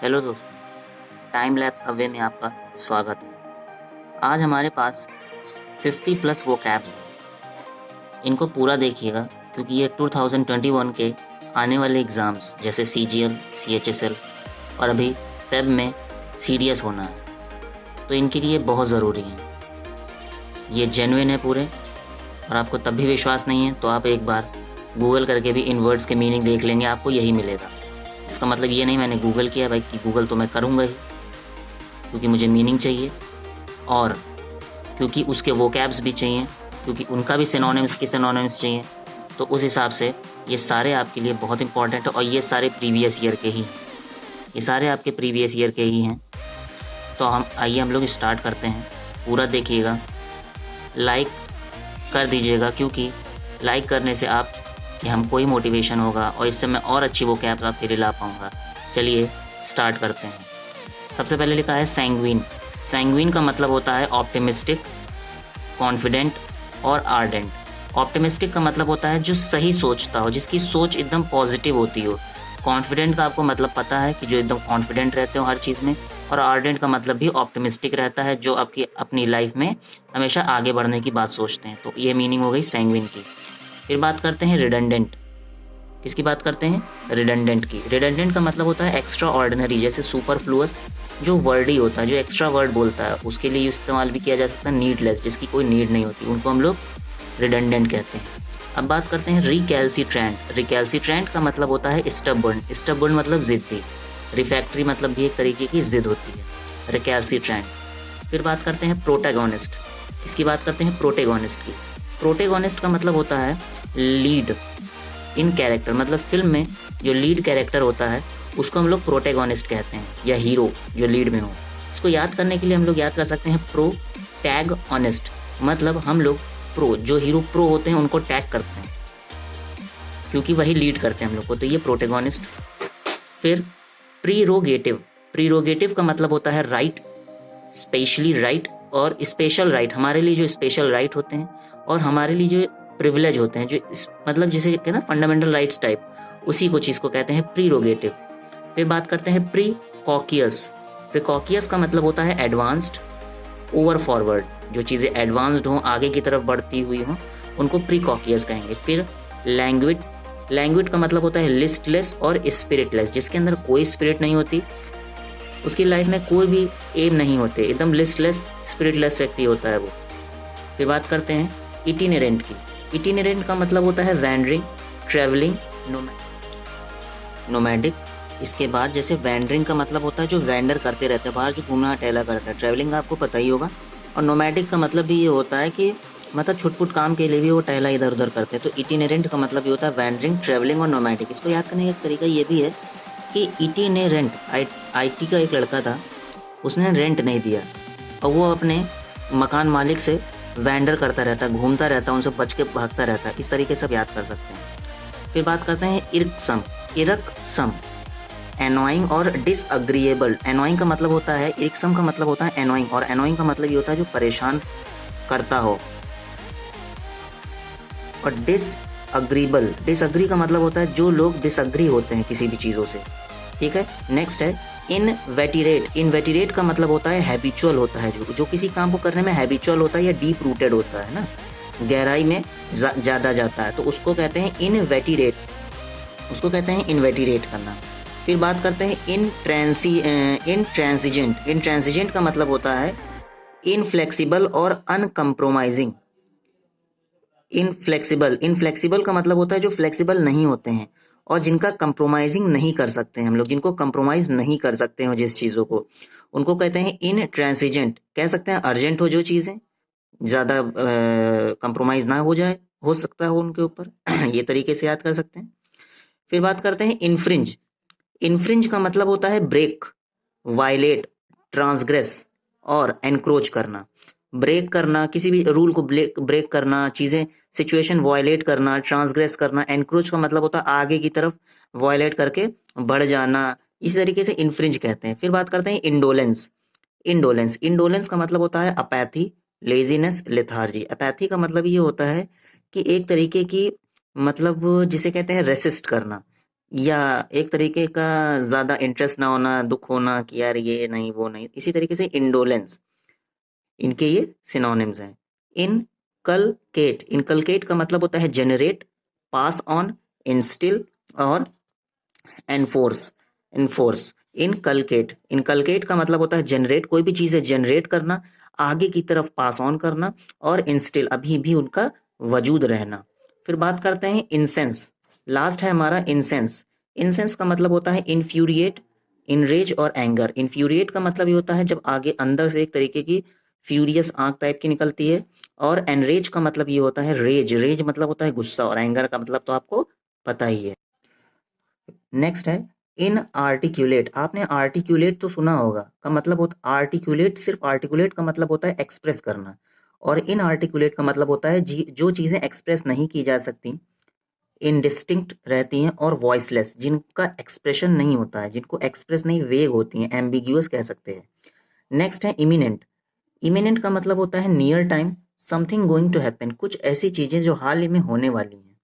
Hello दोस्तों, time lapse away में आपका स्वागत है। आज हमारे पास 50 प्लस वोकैब्स हैं। इनको पूरा देखिएगा क्योंकि ये 2021 के आने वाले एग्ज़ाम्स जैसे CGL, CHSL और अभी फेब में CDS होना है, तो इनके लिए बहुत ज़रूरी हैं। ये जेन्युइन है पूरे, और आपको तब भी विश्वास नहीं है तो आप एक बार गूगल करके भी इन वर्ड्स के मीनिंग देख लेंगे, आपको यही मिलेगा। इसका मतलब ये नहीं मैंने गूगल किया भाई, कि गूगल तो मैं करूँगा ही, क्योंकि मुझे मीनिंग चाहिए और क्योंकि उसके वोकैब्स भी चाहिए, क्योंकि उनका भी सिनोनिम्स की सिनोनिम्स चाहिए। तो उस हिसाब से ये सारे आपके लिए बहुत इंपॉर्टेंट है, और ये सारे प्रीवियस ईयर के ही हैं। ये सारे आपके प्रीवियस ईयर के ही हैं। तो हम लोग स्टार्ट करते हैं। पूरा देखिएगा, लाइक कर दीजिएगा, क्योंकि लाइक करने से आप कि हमको ही मोटिवेशन होगा और इससे मैं और अच्छी वोकैब्स आपके लिए ला पाऊँगा। चलिए स्टार्ट करते हैं। सबसे पहले लिखा है सैंग्विन। सैंग्विन का मतलब होता है ऑप्टिमिस्टिक, कॉन्फिडेंट और आर्डेंट। ऑप्टिमिस्टिक का मतलब होता है जो सही सोचता हो, जिसकी सोच एकदम पॉजिटिव होती हो। कॉन्फिडेंट का आपको मतलब पता है कि जो एकदम कॉन्फिडेंट रहते हो हर चीज़ में। और आर्डेंट का मतलब भी ऑप्टिमिस्टिक रहता है, जो आपकी अपनी लाइफ में हमेशा आगे बढ़ने की बात सोचते हैं। तो ये मीनिंग हो गई सैंग्विन की। फिर बात करते हैं रिडंडेंट। किसकी बात करते हैं? रिडंडेंट की। रिडंडेंट का मतलब होता है एक्स्ट्रा ऑर्डिनरी, जैसे सुपरफ्लुअस जो वर्ड ही होता है, जो एक्स्ट्रा वर्ड बोलता है, उसके लिए इस्तेमाल भी किया जा सकता है नीडलेस, जिसकी कोई नीड नहीं होती, उनको हम लोग रिडंडेंट कहते हैं। अब बात करते हैं रिकैल्सिट्रेंट। रिकैल्सिट्रेंट का मतलब होता है स्टबर्न। स्टबर्न मतलब जिद्दी। रिफैक्ट्री मतलब भी एक तरीके की जिद होती है, रिकैल्सिट्रेंट। फिर बात करते हैं प्रोटैगोनिस्ट। किसकी बात करते हैं? प्रोटैगोनिस्ट की। प्रोटैगोनिस्ट का मतलब होता है लीड इन कैरेक्टर, मतलब फिल्म में जो लीड कैरेक्टर होता है उसको हम लोग प्रोटैगोनिस्ट कहते हैं, या हीरो जो लीड में हो। इसको याद करने के लिए हम लोग याद कर सकते हैं प्रो टैग ऑनेस्ट, मतलब हम लोग प्रो, जो हीरो प्रो होते हैं उनको टैग करते हैं, क्योंकि वही लीड करते हैं हम लोग को, तो ये प्रोटैगोनिस्ट। फिर प्रीरोगेटिव। प्रीरोगेटिव का मतलब होता है राइट, स्पेशली राइट और स्पेशल राइट। हमारे लिए जो स्पेशल राइट होते हैं और हमारे लिए जो प्रिविलेज होते हैं, जो मतलब जिसे कहते हैं ना फंडामेंटल राइट्स टाइप, उसी को चीज़ को कहते हैं प्रीरोगेटिव। फिर बात करते हैं प्रीकॉकियस। प्रीकॉकियस का मतलब होता है एडवांस्ड, ओवर फॉरवर्ड, जो चीज़ें एडवांस्ड हों, आगे की तरफ बढ़ती हुई हों, उनको प्रीकॉकियस कहेंगे। फिर लैंग्विड। लैंग्विड का मतलब होता है लिस्टलेस और स्पिरिटलेस, जिसके अंदर कोई स्पिरिट नहीं होती, उसकी लाइफ में कोई भी एम नहीं होते, एकदम लिस्टलेस स्पिरिटलेस व्यक्ति होता है वो। फिर बात करते हैं इटिनेरेंट की। इटिनेरेंट का मतलब होता है वैंडरिंग, ट्रैवलिंग, नोमैडिक। इसके बाद जैसे वैंडरिंग का मतलब होता है जो वैंडर करते रहते हैं, बाहर जो घूमना टहला करता है। ट्रैवलिंग आपको पता ही होगा। और नोमैडिक का मतलब भी ये होता है कि मतलब छुटपुट काम के लिए भी वो टहला इधर उधर करते हैं। तो इटिनेरेंट का मतलब ये होता है वैंडरिंग, ट्रैवलिंग और नोमैडिक। इसको याद करने का एक तरीका ये भी है कि इटिनेरेंट, IT का एक लड़का था, उसने रेंट नहीं दिया और वो अपने मकान मालिक से वैंडर करता रहता, घूमता रहता, उनसे बच के भागता रहता। इस तरीके से आप याद कर सकते हैं। फिर बात करते हैं इरकसम। इरकसम एनोइंग और डिसअग्रीएबल। एनोइंग का मतलब होता है, इरकसम का मतलब होता है एनोइंग, और एनोइंग का मतलब ये होता है जो परेशान करता हो। और डिसअग्रीबल, डिसअग्री का मतलब होता है जो लोग डिसअग्री होते हैं किसी भी चीज़ों से। ठीक है, नेक्स्ट है इनवेटिरेट। इनवेटिरेट का मतलब होता है हैबिचुअल होता है, जो किसी काम को करने में हैबिचुअल होता है या डीप रूटेड होता है ना, गहराई में ज़्यादा जाता है, तो उसको कहते हैं इनवेटिरेट, उसको कहते हैं इनवेटिरेट करना। फिर बात करते हैं इनट्रांसिजेंट। इनट्रांसिजेंट का मतलब होता है इनफ्लेक्सिबल और अनकम्प्रोमाइजिंग। इनफ्लेक्सिबल, इनफ्लेक्सिबल का मतलब होता है जो फ्लेक्सिबल नहीं होते हैं और जिनका कंप्रोमाइजिंग नहीं कर सकते हैं हम लोग, जिनको कंप्रोमाइज नहीं कर सकते हो जिस चीज़ों को, उनको कहते हैं इनट्रांसिजेंट। कह सकते हैं अर्जेंट हो जो चीज़ें, ज़्यादा कंप्रोमाइज ना हो जाए, हो सकता है उनके ऊपर ये तरीके से याद कर सकते हैं। फिर बात करते हैं इन्फ्रिंज। इन्फ्रिंज का मतलब होता है ब्रेक, वायलेट, ट्रांसग्रेस और एनक्रोच करना। ब्रेक करना, किसी भी रूल को ब्रेक करना, चीज़ें सिचुएशन वायलेट करना, ट्रांसग्रेस करना। एनक्रोच का मतलब होता है आगे की तरफ वायलेट करके बढ़ जाना। इस तरीके से इन्फ्रिंज कहते हैं। फिर बात करते हैं इंडोलेंस। इंडोलेंस, इंडोलेंस का मतलब होता है अपैथी, लेजीनेस, लेथार्जी। अपैथी का मतलब ये होता है कि एक तरीके की, मतलब जिसे कहते हैं रेसिस्ट करना, या एक तरीके का ज़्यादा इंटरेस्ट ना होना, दुख होना कि यार ये नहीं वो नहीं, इसी तरीके से इंडोलेंस, इनके ये सिनोनिम्स हैं। इनकलकेट का मतलब होता है जनरेट, पास ऑन, इंस्टिल और एनफोर्स। एनफोर्स इनकलकेट का मतलब होता है जनरेट, कोई भी चीज़ है जनरेट करना, आगे की तरफ पास ऑन करना, और इंस्टिल अभी भी उनका वजूद रहना। फिर बात करते हैं इंसेंस, लास्ट है हमारा इंसेंस। इंसेंस का मतलब होता है इन्फ्यूरिएट, इनरेज और एंगर। इन्फ्यूरिएट का मतलब ये होता है जब आगे अंदर से एक तरीके की फ्यूरियस आंख टाइप की निकलती है, और एनरेज का मतलब ये होता है रेज। रेज मतलब होता है गुस्सा, और एंगर का मतलब तो आपको पता ही है। नेक्स्ट है इन आर्टिक्यूलेट। आपने आर्टिक्यूलेट तो सुना होगा, का मतलब होता आर्टिक्यूलेट, सिर्फ आर्टिकुलेट का मतलब होता है एक्सप्रेस करना, और इन आर्टिकुलेट का मतलब होता है जो चीज़ें एक्सप्रेस नहीं की जा सकती, इनडिस्टिंक्ट रहती हैं और वॉइसलेस, जिनका एक्सप्रेशन नहीं होता है, जिनको एक्सप्रेस नहीं, वेग होती हैं, एम्बिग्यूअस कह सकते हैं। नेक्स्ट है इमिनेंट। इमिनेंट का मतलब होता है near time, something going to happen, कुछ ऐसी चीज़ें जो हाल ही में होने वाली हैं,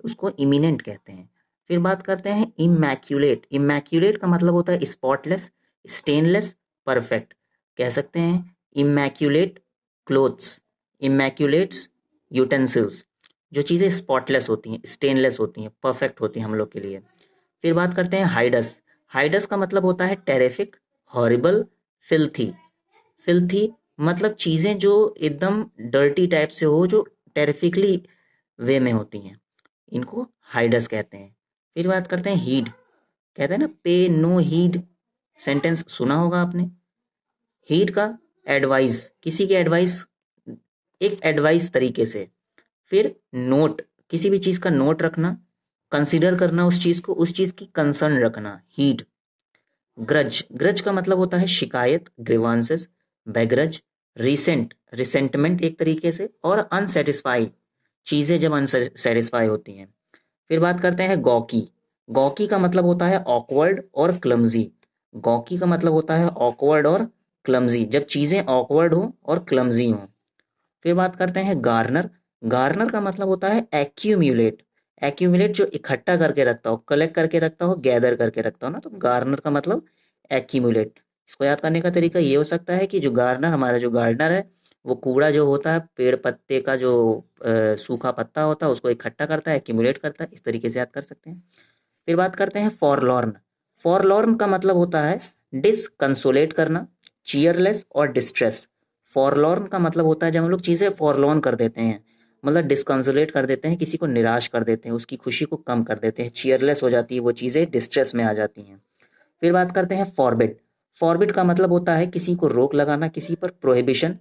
उसको इमिनेंट कहते हैं। फिर बात करते हैं इमैक्यूलेट। इमैक्यूलेट का मतलब होता है स्पॉटलेस, स्टेनलेस, परफेक्ट। कह सकते हैं इमैक्यूलेट क्लोथ्स, इमैक्यूलेट्स यूटेंसिल्स, जो चीज़ें स्पॉटलेस होती हैं, स्टेनलेस होती हैं, परफेक्ट होती हैं हम लोग के लिए। फिर बात करते हैं हाइडस। हाइडस का मतलब होता है टेरिफिक, हॉरिबल, फिल्थी। फिल्थी मतलब चीज़ें जो एकदम डर्टी टाइप से हो, जो टेरिफिकली वे में होती हैं, इनको हाइडस कहते हैं। फिर बात करते हैं हीड। कहते हैं ना पे नो हीड, सेंटेंस सुना होगा आपने। हीड का एडवाइस, किसी की एडवाइस एक एडवाइस तरीके से। फिर नोट, किसी भी चीज़ का नोट रखना, कंसिडर करना उस चीज़ को, उस चीज़ की कंसर्न रखना, हीड। ग्रज, ग्रज का मतलब होता है शिकायत, ग्रीवांसेस, बेग्रज, रिसेंट, रिसेंटमेंट एक तरीके से, और अनसेटिस्फाई, चीज़ें जब अनसेटिस्फाई होती हैं। फिर बात करते हैं गॉकी। गॉकी का मतलब होता है ऑकवर्ड और क्लमजी। गॉकी का मतलब होता है ऑकवर्ड और क्लमजी, जब चीज़ें ऑकवर्ड हो और क्लमजी हों। फिर बात करते हैं गार्नर। गार्नर का मतलब होता है एक्यूम्यूलेट। एक्यूमुलेट जो इकट्ठा करके रखता हो, कलेक्ट करके रखता हो, गैदर करके रखता हो ना, तो गार्नर का मतलब एक्यूमुलेट। इसको याद करने का तरीका ये हो सकता है कि जो गार्नर, हमारा जो गार्डनर है, वो कूड़ा जो होता है, पेड़ पत्ते का जो सूखा पत्ता होता है, उसको इकट्ठा करता है, एक्यूमुलेट करता है, इस तरीके से याद कर सकते हैं। फिर बात करते हैं फॉरलॉर्न। फॉरलॉर्न का मतलब होता है डिसकंसोलेट करना, चीयरलेस और डिस्ट्रेस। फॉरलॉर्न का मतलब होता है जब हम लोग चीज़ें फॉरलॉर्न कर देते हैं, मतलब डिस्कंसोलेट कर देते हैं, किसी को निराश कर देते हैं, उसकी खुशी को कम कर देते हैं, चीयरलेस हो जाती है वो चीज़ें, डिस्ट्रेस में आ जाती हैं। फिर बात करते हैं फॉरबिड। फॉरबिड का मतलब होता है किसी को रोक लगाना, किसी पर प्रोहिबिशन,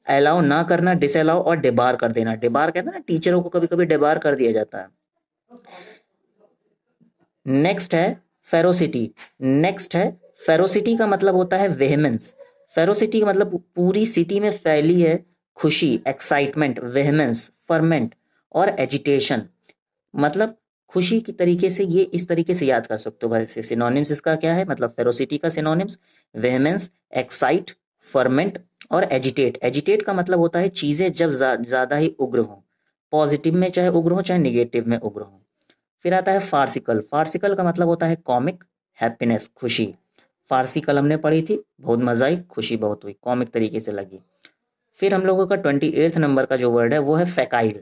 अलाउ ना करना, डिसअलाउ और डिबार कर देना। डिबार कहते हैं ना, टीचरों को कभी कभी डिबार कर दिया जाता है। नेक्स्ट है फेरोसिटी। नेक्स्ट है फेरोसिटी का मतलब होता है वेहमेंस। फेरोसिटी का मतलब पूरी सिटी में फैली है खुशी, एक्साइटमेंट, वेहमेंस, फर्मेंट और एजिटेशन। मतलब खुशी की तरीके से, ये इस तरीके से याद कर सकते हो। वैसे सिनोनिम्स इसका क्या है, मतलब फेरोसिटी का सिनोनिम्स वेहमेंस, एक्साइट, फर्मेंट और एजिटेट। एजिटेट का मतलब होता है चीजें जब ज्यादा ही उग्र हो, पॉजिटिव में चाहे उग्र हो, चाहे निगेटिव में उग्र हो। फिर आता है फार्सिकल। फार्सिकल का मतलब होता है कॉमिक, हैप्पीनेस, खुशी। फार्सिकल हमने पढ़ी थी, बहुत मजा आई, खुशी बहुत हुई, कॉमिक तरीके से लगी। फिर हम लोगों का 28 नंबर का जो वर्ड है वो है फैकाइल।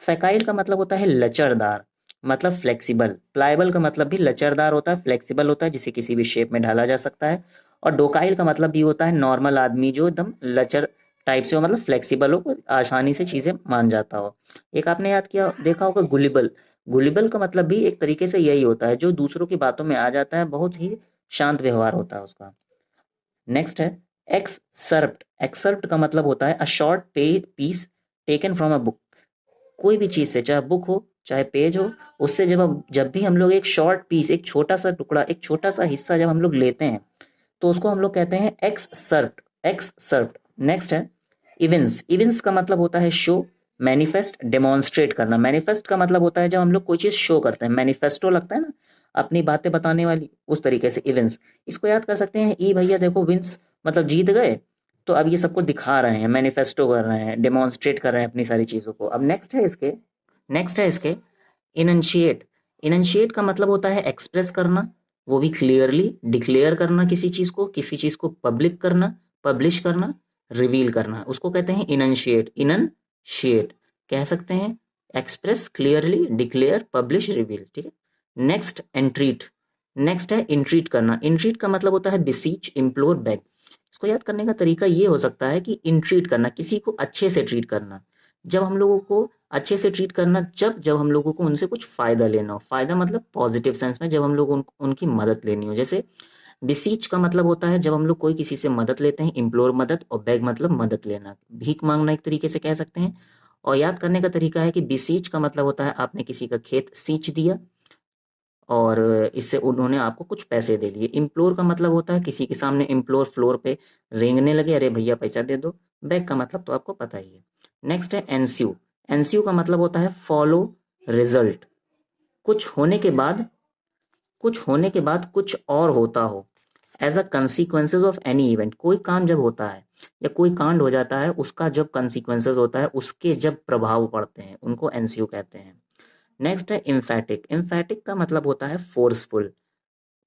फैकाइल का मतलब होता है लचरदार, मतलब फ्लेक्सिबल। प्लाइबल का मतलब भी लचरदार होता है, फ्लेक्सिबल होता है, जिसे किसी भी शेप में ढाला जा सकता है। और डोकाइल का मतलब भी होता है नॉर्मल आदमी, जो एकदम लचर टाइप से हो, मतलब फ्लेक्सिबल हो, आसानी से चीजें मान जाता हो। एक आपने याद किया देखा होगा गुलिबल। गुलिबल का मतलब भी एक तरीके से यही होता है, जो दूसरों की बातों में आ जाता है, बहुत ही शांत व्यवहार होता है उसका। नेक्स्ट है एक्ससर्प्ट। एक्ससर्प्ट का मतलब होता है a short piece taken from a book. कोई भी चीज से, चाहे बुक हो चाहे पेज हो, उससे जब भी हम लोग एक शॉर्ट पीस, एक छोटा सा टुकड़ा, एक छोटा सा हिस्सा जब हम लोग लेते हैं, तो उसको हम लोग कहते हैं एक्ससर्प्ट। एक्ससर्प्ट। नेक्स्ट है इवेंट्स। इवेंट्स का मतलब होता है शो, मैनिफेस्ट, डेमोन्स्ट्रेट करना। मैनिफेस्ट का मतलब होता है जब हम लोग कोई चीज शो करते हैं, मैनिफेस्टो लगता है ना, अपनी बातें बताने वाली, उस तरीके से इवेंट्स। इसको याद कर सकते हैं, ई भैया देखो विंस, मतलब जीत गए, तो अब ये सबको दिखा रहे हैं, मैनिफेस्टो कर रहे हैं, डेमोन्स्ट्रेट कर रहे हैं अपनी सारी चीजों को। अब नेक्स्ट है इसके इनंशिएट। इनंशिएट का मतलब होता है एक्सप्रेस करना, वो भी क्लियरली, डिक्लेयर करना किसी चीज को पब्लिक करना, पब्लिश करना, रिवील करना, उसको कहते हैं इनंशिएट। इनंशिएट कह सकते हैं express, clearly, declare, publish, reveal, ठीक है। नेक्स्ट एंट्रीट, नेक्स्ट है इंट्रीट करना। इंट्रीट का मतलब होता है बिसीच, इम्प्लोर, बेग। इसको याद करने का तरीका ये हो सकता है कि इंट्रीट करना, किसी को अच्छे से ट्रीट करना। जब हम लोगों को अच्छे से ट्रीट करना, जब जब हम लोगों को उनसे कुछ फ़ायदा लेना हो, फ़ायदा मतलब पॉजिटिव सेंस में, जब हम लोग उनकी मदद लेनी हो। जैसे बिसीच का मतलब होता है जब हम लोग कोई किसी से मदद लेते हैं, इम्प्लोर मदद, और बेग मतलब मदद लेना, भीख मांगना एक तरीके से कह सकते हैं। और याद करने का तरीका है कि बिसीच का मतलब होता है आपने किसी का खेत सींच दिया और इससे उन्होंने आपको कुछ पैसे दे दिए। इम्प्लोर का मतलब होता है किसी के सामने इम्प्लोर फ्लोर पे रेंगने लगे, अरे भैया पैसा दे दो। बैक का मतलब तो आपको पता ही है। नेक्स्ट है एनस्यू। एनस्यू का मतलब होता है फॉलो रिजल्ट, कुछ होने के बाद, कुछ होने के बाद कुछ और होता हो। As a consequences of any event, कोई काम जब होता है या कोई कांड हो जाता है, उसका जब कंसिक्वेंसेज होता है, उसके जब प्रभाव पड़ते हैं, उनको एनस्यू कहते हैं। नेक्स्ट है इम्फैटिक। इम्फैटिक का मतलब होता है फोर्सफुल,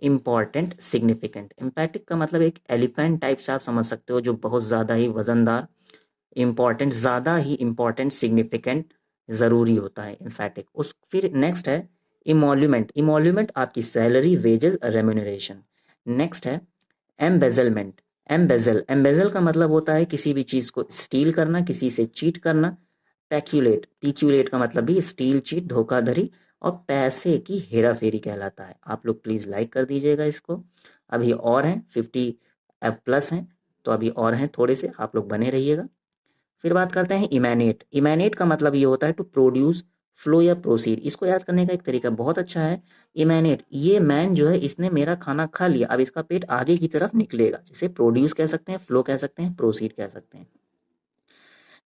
इम्पॉर्टेंट, सिग्निफिकेंट। इम्पैटिक का मतलब एक एलिफेंट टाइप से आप समझ सकते हो, जो बहुत ज़्यादा ही वजनदार, इम्पॉर्टेंट, ज़्यादा ही इम्पॉर्टेंट, सिग्निफिकेंट, ज़रूरी होता है इम्फैटिक। उस फिर नेक्स्ट है इमोल्यूमेंट। इमोल्यूमेंट आपकी सैलरी, वेजेस, रेम्यूनरेशन। नेक्स्ट है एम्बेजलमेंट। एम्बेजल, एम्बेजल का मतलब होता है किसी भी चीज़ को स्टील करना, किसी से चीट करना। पैक्यूलेट, पीक्यूलेट का मतलब भी स्टील, चीट, धोखाधड़ी और पैसे की हेरा फेरी कहलाता है। आप लोग प्लीज़ लाइक कर दीजिएगा इसको। अभी और हैं 50 प्लस हैं, तो अभी और हैं थोड़े से, आप लोग बने रहिएगा। फिर बात करते हैं इमैनेट। इमैनेट का मतलब ये होता है टू प्रोड्यूस, फ्लो या प्रोसीड। इसको याद करने का एक तरीका बहुत अच्छा है। इमैनेट, ये मैन जो है इसने मेरा खाना खा लिया, अब इसका पेट आगे की तरफ निकलेगा। जैसे प्रोड्यूस कह सकते हैं, फ्लो कह सकते हैं, प्रोसीड कह सकते हैं।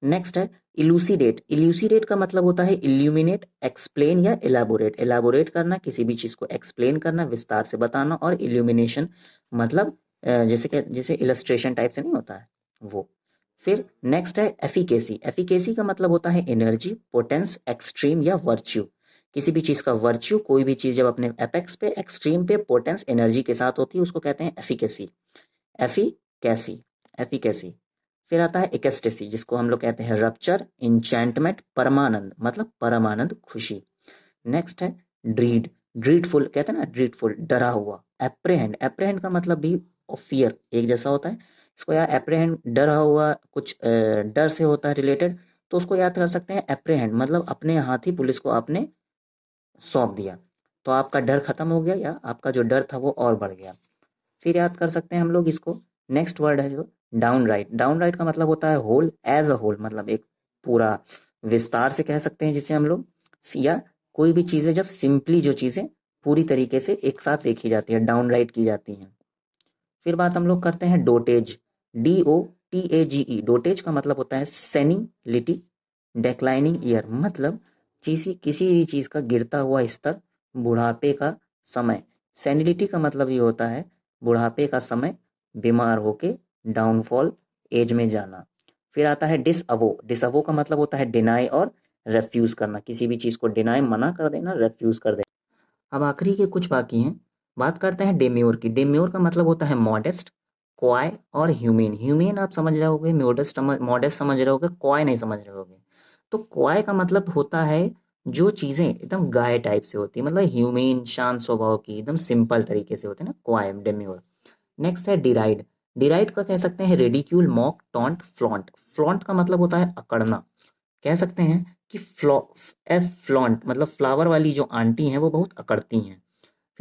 नेक्स्ट है इलूसिडेट। इलूसिडेट का मतलब होता है इल्यूमिनेट, एक्सप्लेन या इलेबोरेट। इलेबोरेट करना, किसी भी चीज़ को एक्सप्लेन करना, विस्तार से बताना। और इल्यूमिनेशन मतलब जैसे इलस्ट्रेशन टाइप से नहीं होता है वो। फिर नेक्स्ट है एफिकेसी। एफिकेसी का मतलब होता है एनर्जी, पोटेंस, एक्सट्रीम या वर्च्यू। किसी भी चीज़ का वर्च्यू, कोई भी चीज़ जब अपने एपेक्स पे, एक्सट्रीम पे, पोटेंस, एनर्जी के साथ होती है, उसको कहते हैं एफिकेसी। Efficacy, efficacy. फिर आता है इकेस्टेसी, जिसको हम लोग कहते हैं रप्चर, इंचैंटमेंट, परमानंद मतलब परमानंद, खुशी। नेक्स्ट है ड्रीड। ड्रीडफुल कहते हैं ना, ड्रीडफुल, डरा हुआ। एप्रेहेंड, एप्रेहेंड का मतलब भी फियर एक जैसा होता है। इसको यार एप्रेहेंड, डरा हुआ, कुछ डर से होता है रिलेटेड, तो उसको याद कर सकते हैं एप्रेहेंड मतलब अपने हाथ ही पुलिस को आपने सौंप दिया, तो आपका डर खत्म हो गया या आपका जो डर था वो और बढ़ गया। फिर याद कर सकते हैं हम लोग इसको। नेक्स्ट वर्ड है जो डाउन राइट। डाउन राइट का मतलब होता है होल, एज अ होल मतलब एक पूरा, विस्तार से कह सकते हैं जिसे हम लोग। या कोई भी चीज़ें जब सिंपली, जो चीज़ें पूरी तरीके से एक साथ देखी जाती है, डाउन राइट की जाती हैं। फिर बात हम लोग करते हैं डोटेज। DOTAGE। डोटेज का मतलब होता है सेनिलिटी, डेक्लाइनिंग ईयर मतलब किसी भी चीज़ का गिरता हुआ स्तर, बुढ़ापे का समय। सेनिलिटी का मतलब ये होता है बुढ़ापे का समय, बीमार होके, डाउनफॉल, एज में जाना। फिर आता है डिसअवो। डिसअवो का मतलब होता है डिनाई और रेफ्यूज़ करना, किसी भी चीज़ को डिनाई, मना कर देना, रेफ्यूज़ कर देना। अब आखिरी के कुछ बाकी हैं। बात करते हैं डेम्योर की। डेम्योर का मतलब होता है मॉडेस्ट, क्वाय और ह्यूमेन। ह्यूमेन आप समझ रहे होगे, मॉडेस्ट समझ रहे होगे, क्वाय नहीं समझ रहे होगे। तो क्वाय का मतलब होता है जो चीज़ें एकदम गाय टाइप से होती है, मतलब ह्यूमेन, शांत स्वभाव की, एकदम सिंपल तरीके से होते हैं ना, क्वाय, डेम्योर। नेक्स्ट है डिराइड। डिराइड का कह सकते हैं ridicule, mock, taunt, flaunt. Flaunt का मतलब होता है अकड़ना। कह सकते हैं कि फ्लॉन्ट मतलब फ्लावर वाली जो आंटी हैं वो बहुत अकड़ती हैं।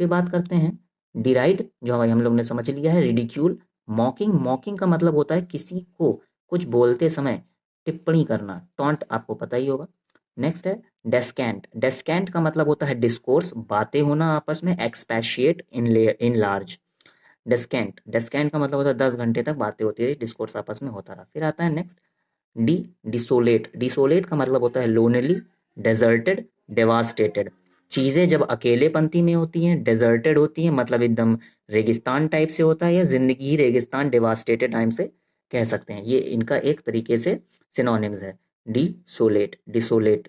फिर बात करते हैं डिराइड, जो भाई हम लोग ने समझ लिया है। रिडिक्यूल, मॉकिंग। मॉकिंग का मतलब होता है किसी को कुछ बोलते समय टिप्पणी करना। टॉन्ट आपको पता ही होगा। नेक्स्ट है डेस्कैंट। डेस्कैंट का मतलब होता है डिस्कोर्स, बातें होना आपस में, एक्सपैशिएट, इन लार्ज। डेस्कैंट, डेस्कैंट का मतलब होता है 10 घंटे तक बातें होती रही, डिस्कोर्स आपस में होता रहा। फिर आता है नेक्स्ट डिसोलेट। डिसोलेट का मतलब होता है लोनली, डेजर्टेड, डेवास्टेटेड। चीज़ें जब अकेले पंक्ति में होती हैं, डेजर्टेड होती हैं मतलब एकदम रेगिस्तान टाइप से होता है, या जिंदगी ही रेगिस्तान, डेवास्टेटेड टाइप से कह सकते हैं। ये इनका एक तरीके से सिनोनिम्स है, डिसोलेट, डिसोलेट।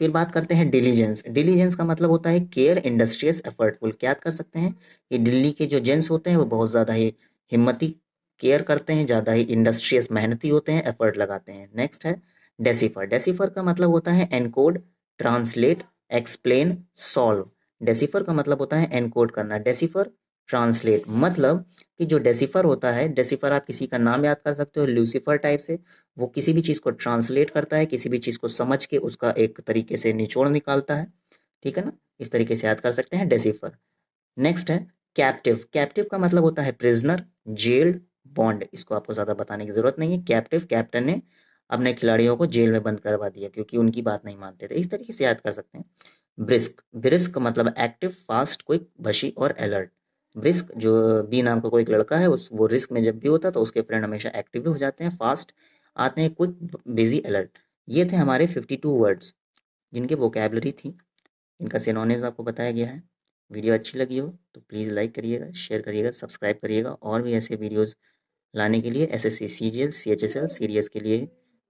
फिर बात करते हैं डिलीजेंस। डिलीजेंस का मतलब होता है केयर, इंडस्ट्रियस, एफर्टफुल। क्या कर सकते हैं कि दिल्ली के जो जेंट्स होते हैं वो बहुत ज़्यादा ही हिम्मती, केयर करते हैं, ज़्यादा ही इंडस्ट्रियस, मेहनती होते हैं, एफर्ट लगाते हैं। नेक्स्ट है डेसिफर। डेसिफर का मतलब होता है encode, translate, explain, solve. Decipher का मतलब होता है एनकोड करना, डेसिफर ट्रांसलेट। मतलब कि जो डेसिफर होता है, डेसिफर आप किसी का नाम याद कर सकते हो लूसीफर टाइप से। वो किसी भी चीज़ को ट्रांसलेट करता है, किसी भी चीज़ को समझ के उसका एक तरीके से निचोड़ निकालता है। ठीक है ना, इस तरीके से याद कर सकते हैं डेसिफर। नेक्स्ट है कैप्टिव। कैप्टिव का मतलब होता है प्रिजनर, जेल्ड, बॉन्ड। इसको आपको ज़्यादा बताने की जरूरत नहीं है। कैप्टिव, कैप्टन ने अपने खिलाड़ियों को जेल में बंद करवा दिया क्योंकि उनकी बात नहीं मानते थे। इस तरीके से याद कर सकते हैं। ब्रिस्क। ब्रिस्क मतलब एक्टिव, फास्ट, क्विक, भशी और अलर्ट। ब्रिस्क, जो बी नाम का कोई एक लड़का है, उस वो रिस्क में जब भी होता है तो उसके फ्रेंड हमेशा एक्टिव भी हो जाते हैं, फास्ट आते हैं, क्विक, बिजी, अलर्ट। ये थे हमारे 52 वर्ड्स जिनके वोकेबलरी थी। इनका सिनोनिम्स आपको बताया गया है। वीडियो अच्छी लगी हो तो प्लीज़ लाइक करिएगा, शेयर करिएगा, सब्सक्राइब करिएगा। और भी ऐसे वीडियोस लाने के लिए एसएससी, सीजीएल, सीएचएसएल, सीडीएस के लिए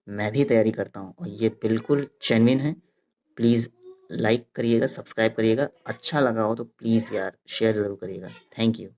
मैं भी तैयारी करता हूँ और ये बिल्कुल जेन्युइन है। प्लीज़ लाइक करिएगा, सब्सक्राइब करिएगा। अच्छा लगा हो तो प्लीज़ यार शेयर ज़रूर करिएगा। Thank you.